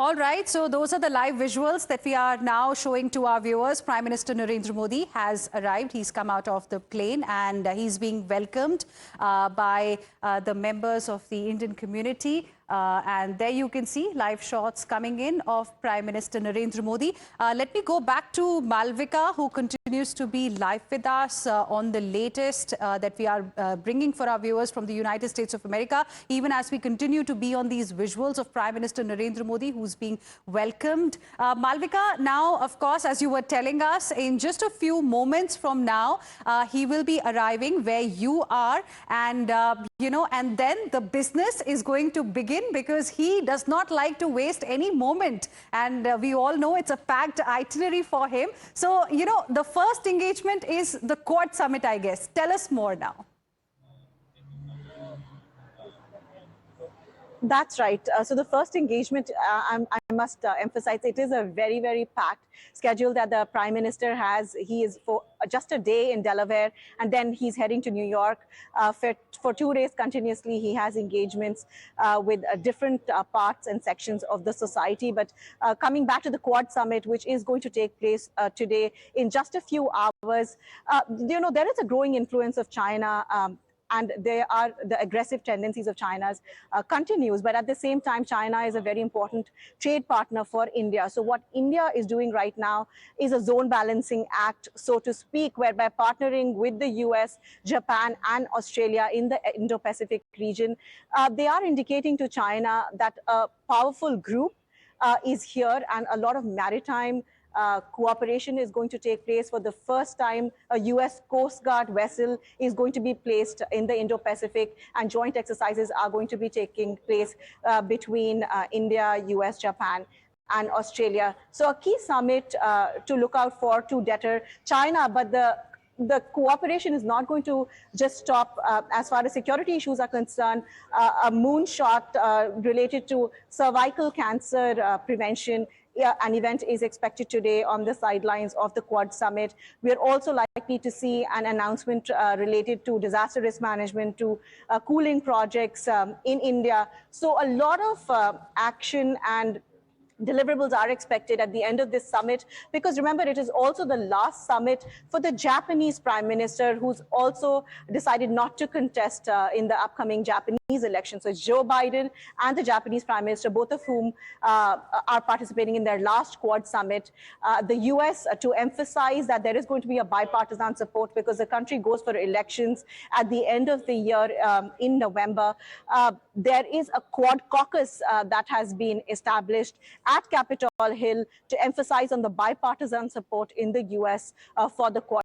All right, so those are the live visuals that we are now showing to our viewers. Prime Minister Narendra Modi has arrived. He's come out of the plane and he's being welcomed by the members of the Indian community. And there you can see live shots coming in of Prime Minister Narendra Modi. Let me go back to Malvika, who continues to be live with us on the latest that we are bringing for our viewers from the United States of America, even as we continue to be on these visuals of Prime Minister Narendra Modi, who's being welcomed. Malvika, now, of course, as you were telling us, in just a few moments from now, he will be arriving where you are. And, and then the business is going to begin, because he does not like to waste any moment. And we all know it's a packed itinerary for him. So, the first engagement is the Quad Summit, I guess. Tell us more now. That's right. So the first engagement, I must emphasize, it is a very, very packed schedule that the Prime Minister has. He is for just a day in Delaware, and then he's heading to New York for 2 days continuously. He has engagements with different parts and sections of the society. But coming back to the Quad Summit, which is going to take place today in just a few hours, there is a growing influence of China. And the aggressive tendencies of China's continues. But at the same time, China is a very important trade partner for India. So what India is doing right now is a zone balancing act, so to speak, whereby partnering with the US, Japan, and Australia in the Indo-Pacific region, they are indicating to China that a powerful group is here, and a lot of maritime cooperation is going to take place. For the first time, a US Coast Guard vessel is going to be placed in the Indo-Pacific, and joint exercises are going to be taking place between India, US, Japan, and Australia. So a key summit to look out for to deter China, but the cooperation is not going to just stop as far as security issues are concerned. A moonshot related to cervical cancer prevention, an event is expected today on the sidelines of the Quad Summit. We are also likely to see an announcement related to disaster risk management, to cooling projects in India. So a lot of action and deliverables are expected at the end of this summit, because remember, it is also the last summit for the Japanese Prime Minister, who's also decided not to contest in the upcoming Japanese election. So it's Joe Biden and the Japanese Prime Minister, both of whom are participating in their last Quad Summit. The US, to emphasize that there is going to be a bipartisan support, because the country goes for elections at the end of the year in November. There is a Quad caucus that has been established at Capitol Hill to emphasize on the bipartisan support in the US for the Quad